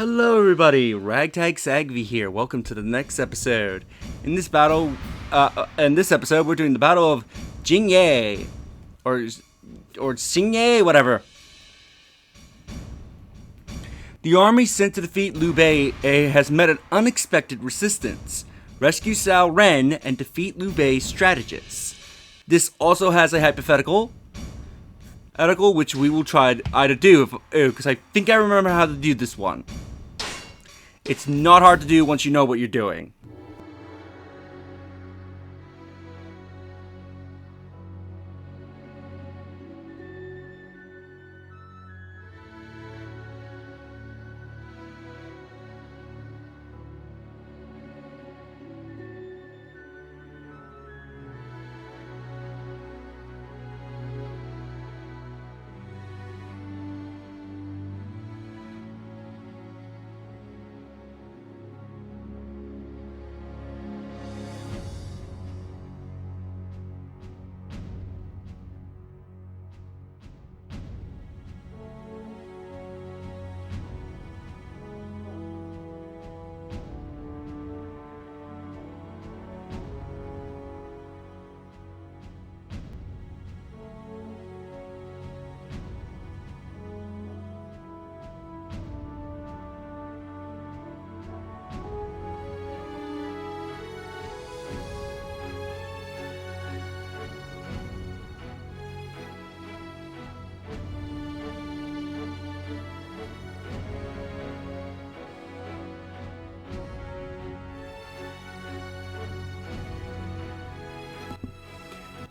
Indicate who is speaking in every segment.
Speaker 1: Hello everybody, Ragtag Sagvi here. Welcome to the next episode. In this battle, we're doing the Battle of Jingye, or Xingye, whatever. The army sent to defeat Liu Bei has met an unexpected resistance. Rescue Cao Ren and defeat Liu Bei's strategists. This also has a hypothetical, which we will try to do, because I think I remember how to do this one. It's not hard to do once you know what you're doing.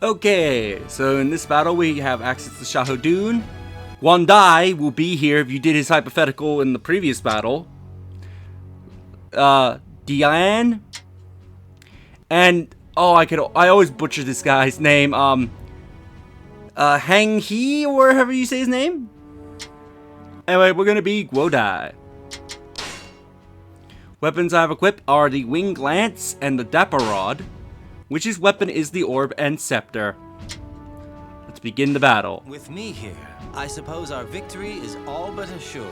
Speaker 1: Okay, so in this battle we have access to Shahodun. Guandai will be here if you did his hypothetical in the previous battle. Diane. And, I always butcher this guy's name. Hang He, or whatever you say his name. Anyway, we're gonna be Guodai. Weapons I have equipped are the Winged Lance and the Dapper Rod. Which's weapon is the orb and scepter? Let's begin the battle.
Speaker 2: With me here, I suppose our victory is all but assured.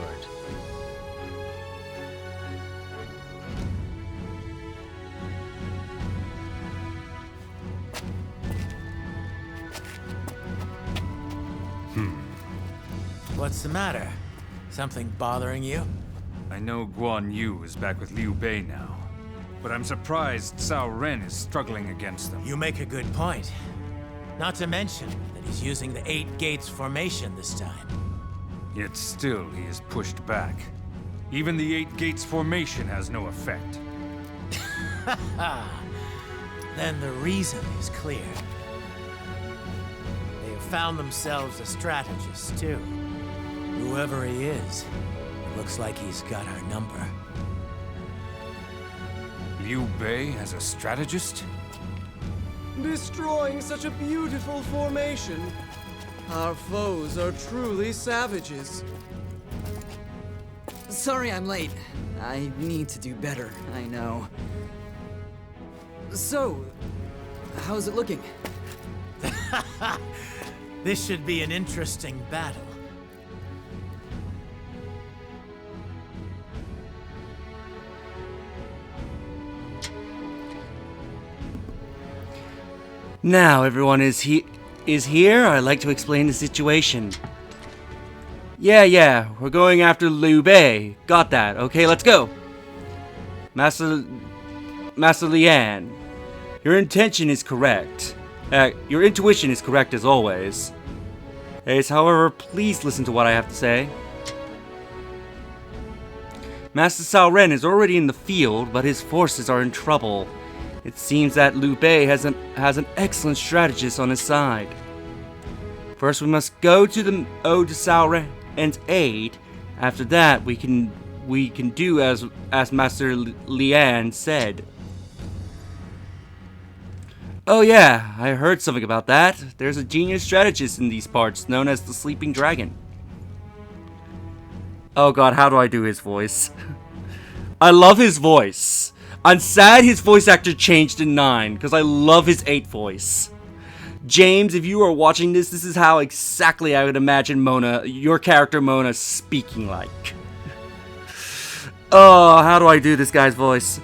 Speaker 3: What's the matter? Something bothering you?
Speaker 4: I know Guan Yu is back with Liu Bei now, but I'm surprised Cao Ren is struggling against them.
Speaker 3: You make a good point. Not to mention that he's using the 8 gates formation this time.
Speaker 4: Yet still he is pushed back. Even the 8 gates formation has no effect.
Speaker 3: Then the reason is clear. They have found themselves a strategist, too. Whoever he is, it looks like he's got our number.
Speaker 4: Liu Bei as a strategist?
Speaker 5: Destroying such a beautiful formation. Our foes are truly savages. Sorry I'm late. I need to do better, I know. So, how's it looking?
Speaker 3: This should be an interesting battle.
Speaker 1: Now everyone is here, I'd like to explain the situation. Yeah, we're going after Liu Bei. Got that. Okay, let's go. Master Lian, your intention is correct. Your intuition is correct as always. However, please listen to what I have to say. Master Cao Ren is already in the field, but his forces are in trouble. It seems that Liu Bei has an excellent strategist on his side. First, we must go to the Ode to Cao Ren's aid. After that, we can do as Master Lian said. Oh yeah, I heard something about that. There's a genius strategist in these parts known as the Sleeping Dragon. Oh god, how do I do his voice? I love his voice. I'm sad his voice actor changed in 9, because I love his 8 voice. James, if you are watching this, this is how exactly I would imagine Mona, your character Mona, speaking like. Oh, how do I do this guy's voice?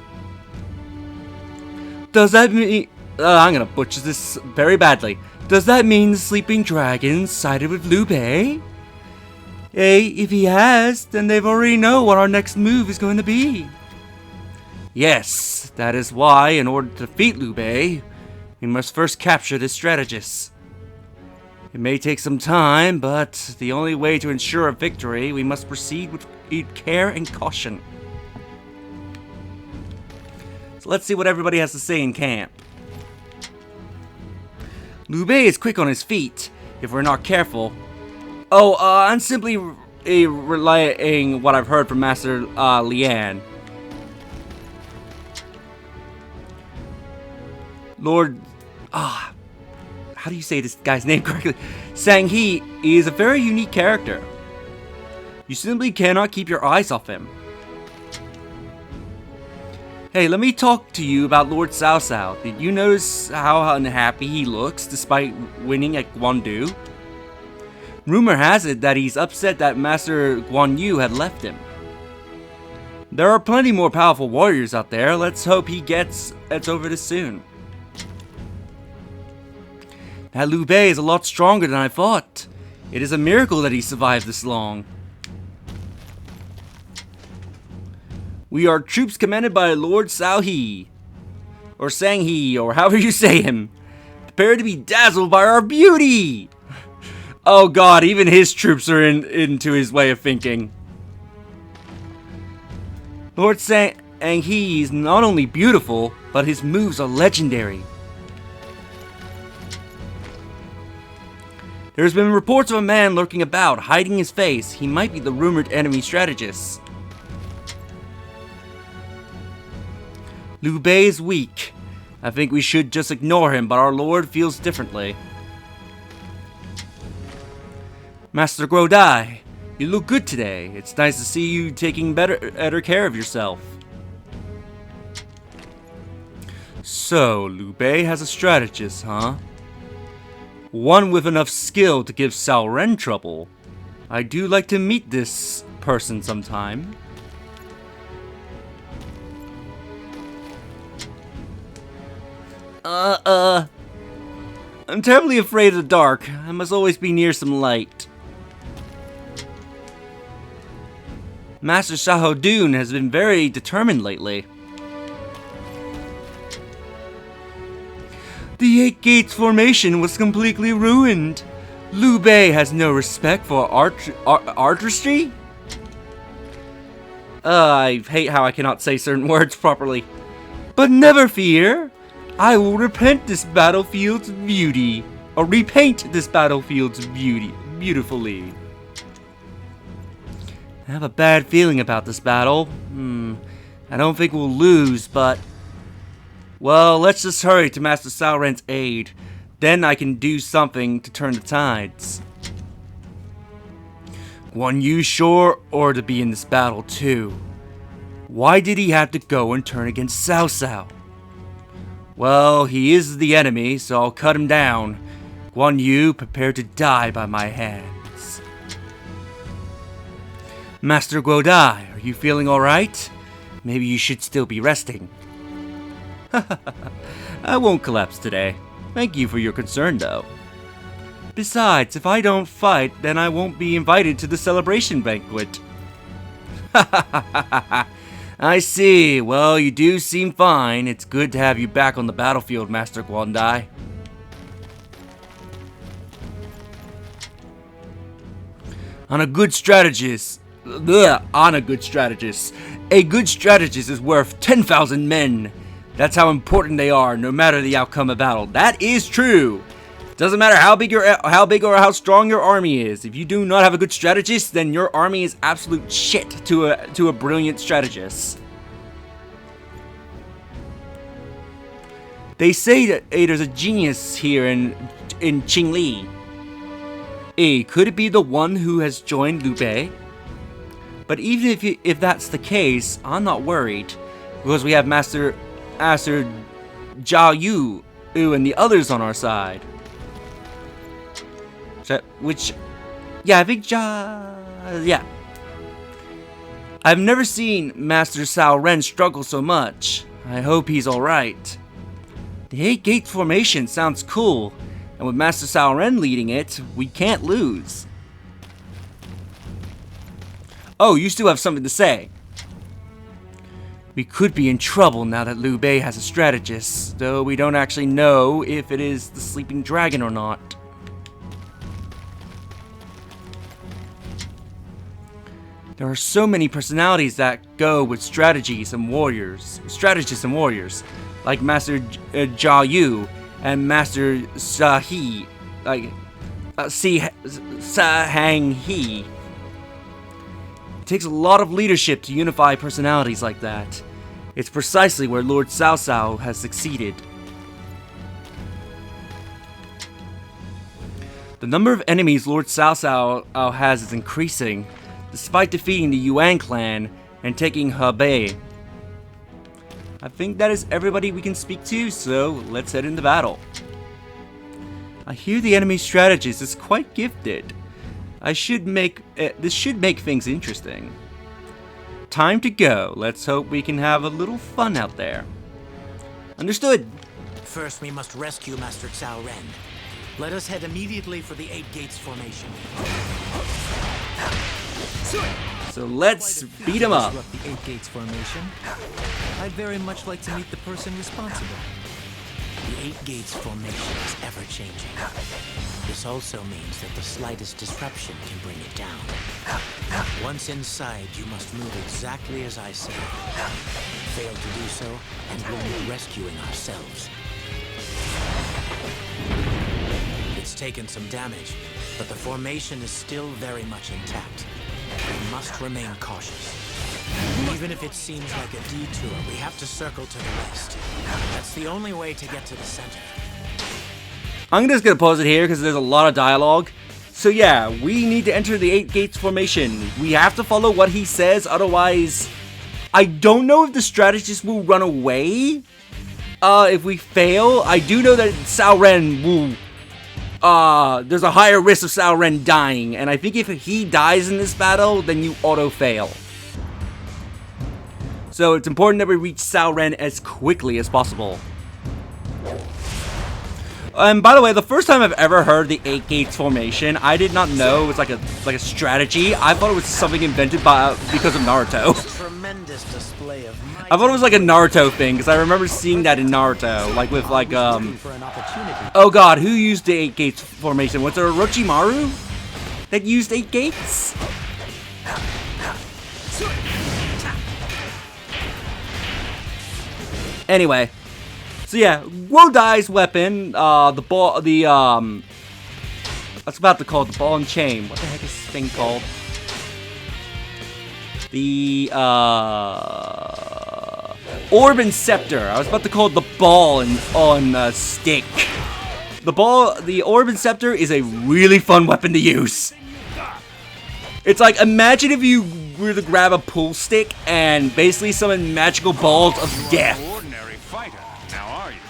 Speaker 1: Does that mean... I'm gonna butcher this very badly. Does that mean the sleeping dragon sided with Liu Bei? Hey, if he has, then they've already know what our next move is going to be. Yes, that is why, in order to defeat Liu Bei, we must first capture this strategist. It may take some time, but the only way to ensure a victory, we must proceed with care and caution. So let's see what everybody has to say in camp. Liu Bei is quick on his feet, if we're not careful. Oh, I'm simply relaying what I've heard from Master Lian. Lord, how do you say this guy's name correctly? Sang He is a very unique character. You simply cannot keep your eyes off him. Hey, let me talk to you about Lord Cao Cao. Did you notice how unhappy he looks despite winning at Guandu? Rumor has it that he's upset that Master Guan Yu had left him. There are plenty more powerful warriors out there. Let's hope he gets over this soon. That Liu Bei is a lot stronger than I thought. It is a miracle that he survived this long. We are troops commanded by Lord Cao He, or Sang He, or however you say him. Prepare to be dazzled by our beauty! Oh god, even his troops are into his way of thinking. Lord Sang He is not only beautiful, but his moves are legendary. There's been reports of a man lurking about, hiding his face. He might be the rumored enemy strategist. Liu Bei is weak. I think we should just ignore him, but our lord feels differently. Master Guodai, you look good today. It's nice to see you taking better care of yourself. So, Liu Bei has a strategist, huh? One with enough skill to give Cao Ren trouble. I do like to meet this person sometime. I'm terribly afraid of the dark. I must always be near some light. Master Shahadun has been very determined lately. The 8 Gates formation was completely ruined. Liu Bei has no respect for artistry? I hate how I cannot say certain words properly. But never fear. I will repent this battlefield's beauty. Or repaint this battlefield's beauty beautifully. I have a bad feeling about this battle. I don't think we'll lose, but... Well, let's just hurry to Master Cao Ren's aid. Then I can do something to turn the tides. Guan Yu sure ought to be in this battle too. Why did he have to go and turn against Cao Cao? Well, he is the enemy, so I'll cut him down. Guan Yu, prepare to die by my hands. Master Guodai, are you feeling alright? Maybe you should still be resting. I won't collapse today. Thank you for your concern, though. Besides, if I don't fight, then I won't be invited to the celebration banquet. I see. Well, you do seem fine. It's good to have you back on the battlefield, Master Guodai. A good strategist is worth 10,000 men. That's how important they are, no matter the outcome of battle. That is true. Doesn't matter how big or how strong your army is. If you do not have a good strategist, then your army is absolute shit to a brilliant strategist. They say that there's a genius here in Qingli. Could it be the one who has joined Liu Bei? But even if that's the case, I'm not worried, because we have Master Zhao Yu and the others on our side. I think I've never seen Master Cao Ren struggle so much. I hope he's alright. The 8 Gate formation sounds cool, and with Master Cao Ren leading it, we can't lose. Oh, you still have something to say. We could be in trouble now that Liu Bei has a strategist, though we don't actually know if it is the sleeping dragon or not. There are so many personalities that go with strategists and warriors, like Master Jia Yu and Master Sahi, Hang He. It takes a lot of leadership to unify personalities like that. It's precisely where Lord Cao Cao has succeeded. The number of enemies Lord Cao Cao has is increasing, despite defeating the Yuan clan and taking Hebei. I think that is everybody we can speak to, so let's head into battle. I hear the enemy strategist is quite gifted. This should make things interesting. Time to go. Let's hope we can have a little fun out there. Understood.
Speaker 3: First, we must rescue Master Cao Ren. Let us head immediately for the 8 Gates formation.
Speaker 1: So let's beat him up.
Speaker 2: The 8 Gates formation. I'd very much like to meet the person responsible.
Speaker 3: The 8 Gates formation is ever-changing. This also means that the slightest disruption can bring it down. Once inside, you must move exactly as I say. Fail to do so, and we'll be rescuing ourselves. It's taken some damage, but the formation is still very much intact. We must remain cautious. Even if it seems like a detour, we have to circle to the west. That's the only way to get to the center.
Speaker 1: I'm just gonna pause it here because there's a lot of dialogue. So yeah, we need to enter the 8 Gates formation. We have to follow what he says, otherwise I don't know if the strategist will run away. If we fail, I do know that Cao Ren will there's a higher risk of Cao Ren dying, and I think if he dies in this battle, then you auto-fail. So it's important that we reach Cao Ren as quickly as possible. And by the way, the first time I've ever heard the 8 Gates formation, I did not know it was like a strategy. I thought it was something invented because of Naruto.
Speaker 3: Tremendous display of might.
Speaker 1: I thought it was like a Naruto thing, because I remember seeing that in Naruto, like with oh god, who used the 8 Gates formation? Was it Orochimaru that used 8 Gates? Anyway, so yeah, Wo Dai's weapon, I was about to call it the ball and chain. What the heck is this thing called? The orb and scepter. I was about to call it the ball on stick. The orb and scepter is a really fun weapon to use. It's like, imagine if you were to grab a pool stick and basically summon magical balls of death.
Speaker 4: Ordinary fighter, now are you?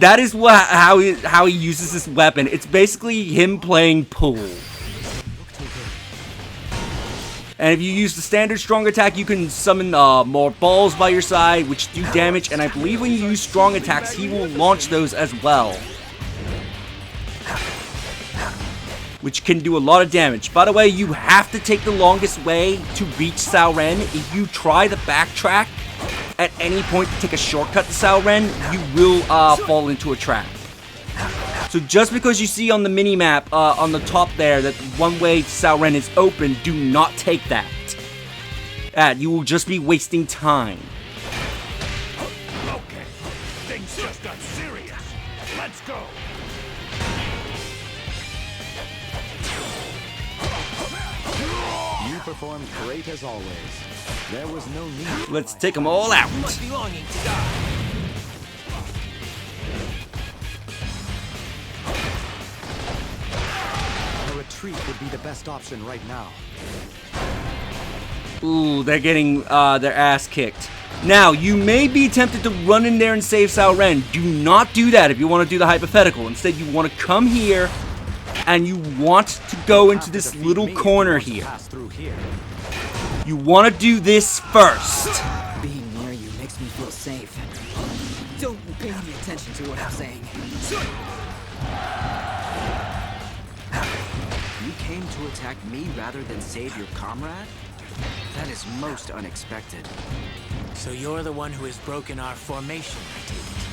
Speaker 1: That is how he uses this weapon. It's basically him playing pool. And if you use the standard strong attack, you can summon more balls by your side, which do damage. And I believe when you use strong attacks, he will launch those as well, which can do a lot of damage. By the way, you have to take the longest way to reach Cao Ren. If you try to backtrack at any point to take a shortcut to Cao Ren, you will fall into a trap. So just because you see on the mini-map on the top there that one way to Cao Ren is open, do not take that. You will just be wasting time.
Speaker 4: Okay, things just got serious. Let's go.
Speaker 6: You performed great as always. There was no need.
Speaker 1: Let's take them all out.
Speaker 2: Belonging to God.
Speaker 6: A retreat would be the best option right now.
Speaker 1: Ooh, they're getting their ass kicked. Now, you may be tempted to run in there and save Cao Ren. Do not do that if you want to do the hypothetical. Instead, you want to come here, and you want to go into this little corner here. You want to do this first.
Speaker 7: Being near you makes me feel safe. Don't pay any attention to what I'm saying. You came to attack me rather than save your comrade? That is most unexpected.
Speaker 3: So you're the one who has broken our formation, I take it.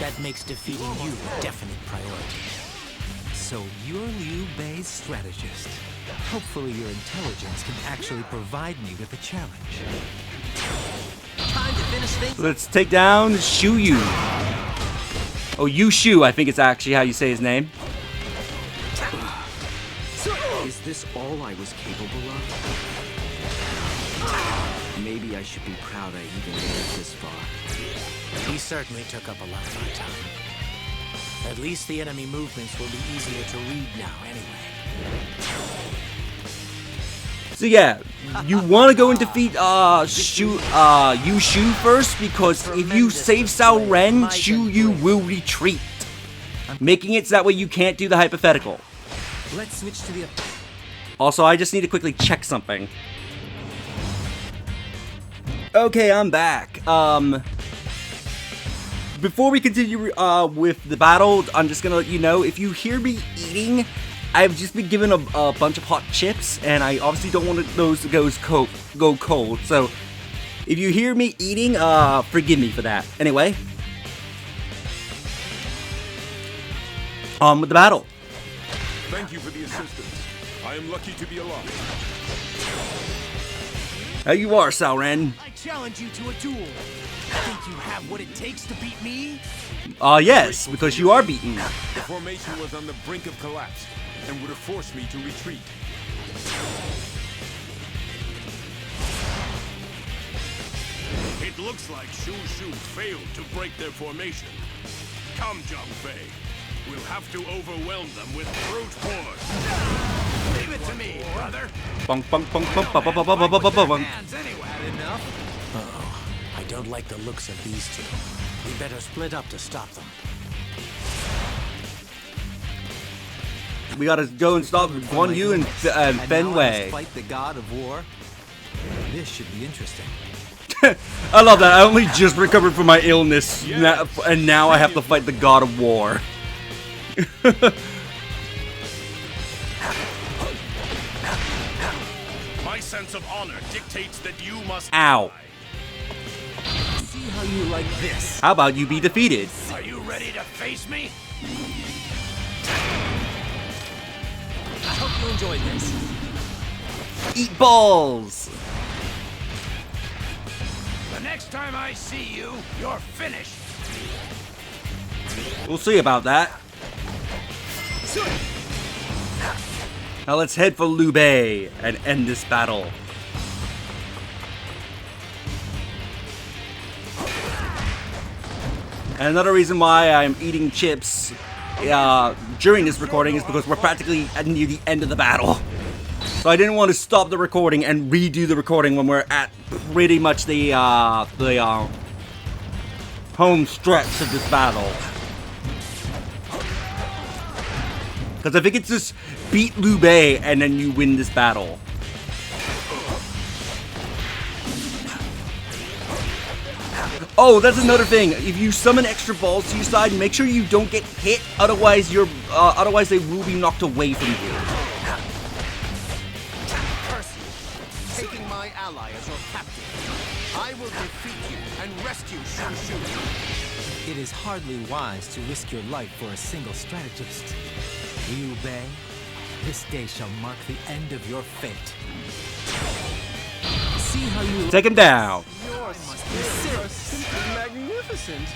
Speaker 3: That makes defeating you a definite priority.
Speaker 2: So you're Liu Bei's strategist. Hopefully your intelligence can actually provide me with a challenge.
Speaker 3: Time to finish things.
Speaker 1: Let's take down Shu Yu. Oh, Yu Shu, I think it's actually how you say his name.
Speaker 7: Is this all I was capable of? Maybe I should be proud I even made it this far.
Speaker 3: He certainly took up a lot of our time. At least the enemy movements will be easier to read now anyway.
Speaker 1: So yeah, you want to go and defeat Yu Shu first, because if you save Cao Ren, Shu Yu will retreat, making it so that way you can't do the hypothetical.
Speaker 2: Let's switch to the...
Speaker 1: Also, I just need to quickly check something. Okay, I'm back. Before we continue with the battle, I'm just gonna let you know, if you hear me eating, I've just been given a bunch of hot chips, and I obviously don't want those to go cold. So, if you hear me eating, forgive me for that. Anyway, on with the battle.
Speaker 8: Thank you for the assistance. I am lucky to be alive.
Speaker 1: How you are, Cao Ren?
Speaker 3: I challenge you to a duel. Think you have what it takes to beat me?
Speaker 1: Yes, because you are beaten.
Speaker 8: The formation was on the brink of collapse and would have forced me to retreat.
Speaker 9: It looks like Shu Shu failed to break their formation. Come, Zhang Fei. We'll have to overwhelm them with brute force. Leave it to me, brother.
Speaker 1: Bunk, bunk, bunk, bunk, bunk, bunk, bunk, bunk, bunk, bunk.
Speaker 3: Uh-oh. I don't like the looks of these two. We better split up to stop them.
Speaker 1: We gotta go and stop Guan Yu and Fen Wei.
Speaker 2: Fight the god of war. This should be interesting.
Speaker 1: I love that. I only just recovered from my illness, and now I have to fight the god of war.
Speaker 9: My sense of honor dictates that you must.
Speaker 1: Ow.
Speaker 2: See how you like this.
Speaker 1: How about you be defeated?
Speaker 9: Are you ready to face me?
Speaker 2: I hope you enjoyed this.
Speaker 1: Eat balls.
Speaker 9: The next time I see you, you're finished.
Speaker 1: We'll see about that. Now let's head for Liu Bei and end this battle. And another reason why I'm eating chips during this recording is because we're practically near the end of the battle. So I didn't want to stop the recording and redo the recording when we're at pretty much the home stretch of this battle. Because I think it's just beat Liu Bei and then you win this battle. Oh, that's another thing. If you summon extra balls to your side, make sure you don't get hit. Otherwise, otherwise they will be knocked away from you.
Speaker 9: Taking my ally as your captain, I will defeat you and rescue Shu Shu.
Speaker 2: It is hardly wise to risk your life for a single strategist. Liu Bei, this day shall mark the end of your fate. See how you
Speaker 1: Take him down.
Speaker 5: Your skills are simply magnificent.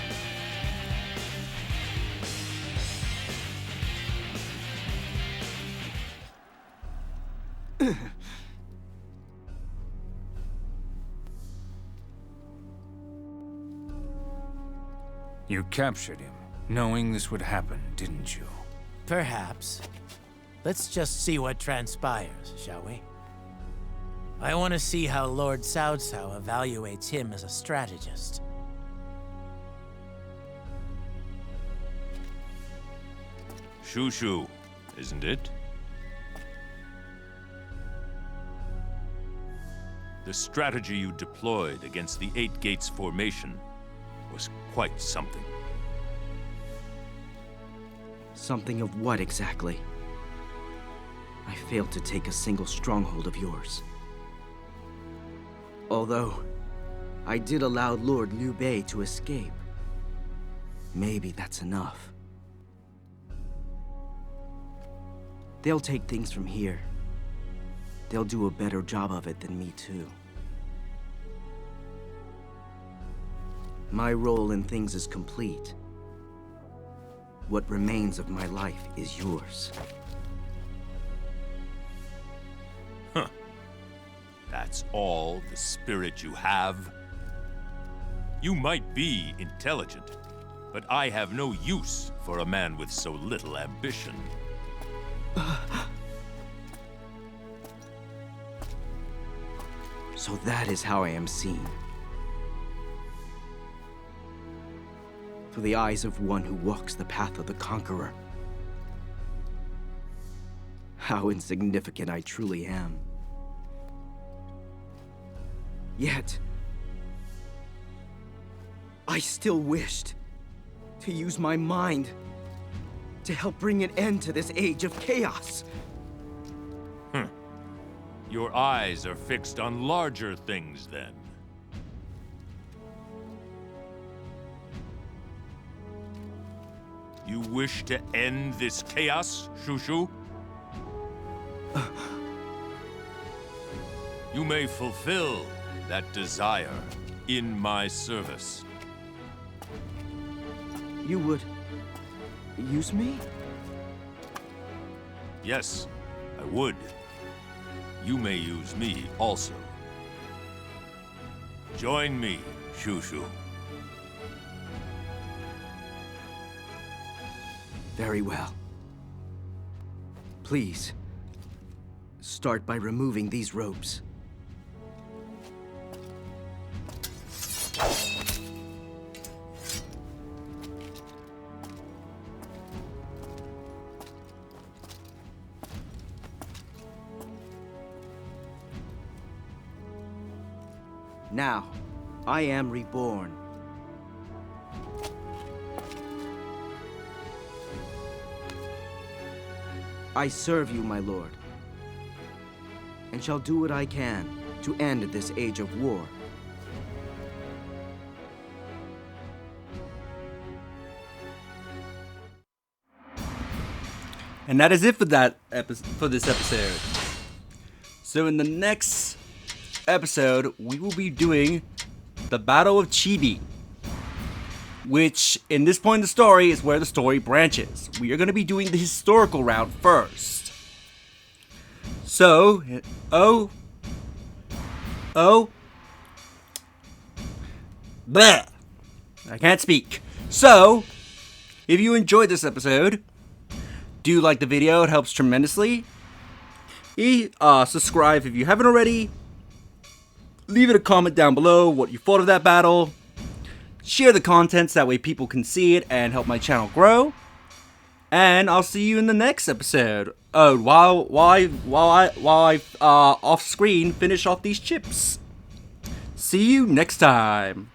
Speaker 4: You captured him, knowing this would happen, didn't you?
Speaker 3: Perhaps. Let's just see what transpires, shall we? I want to see how Lord Cao Cao evaluates him as a strategist.
Speaker 10: Shu Shu, isn't it? The strategy you deployed against the Eight Gates formation was quite something.
Speaker 7: Something of what exactly? I failed to take a single stronghold of yours. Although, I did allow Lord Liu Bei to escape. Maybe that's enough. They'll take things from here. They'll do a better job of it than me too. My role in things is complete. What remains of my life is yours.
Speaker 10: Huh. That's all the spirit you have? You might be intelligent, but I have no use for a man with so little ambition.
Speaker 7: So that is how I am seen. Through the eyes of one who walks the path of the conqueror. How insignificant I truly am. Yet, I still wished to use my mind to help bring an end to this age of chaos.
Speaker 10: Your eyes are fixed on larger things, then. You wish to end this chaos, Shushu? You may fulfill that desire in my service.
Speaker 7: You would use me?
Speaker 10: Yes, I would. You may use me also. Join me, Shushu.
Speaker 7: Very well. Please, start by removing these ropes. Now, I am reborn. I serve you, my lord, and shall do what I can to end this age of war.
Speaker 1: And that is it for this episode. So in the next episode, we will be doing the Battle of Chibi, which in this point in the story is where the story branches. We are going to be doing the historical route first. So, bleh, I can't speak. So, if you enjoyed this episode, do like the video, it helps tremendously. Subscribe if you haven't already. Leave it a comment down below what you thought of that battle. Share the contents, that way people can see it and help my channel grow. And I'll see you in the next episode. Oh, while I off screen finish off these chips. See you next time.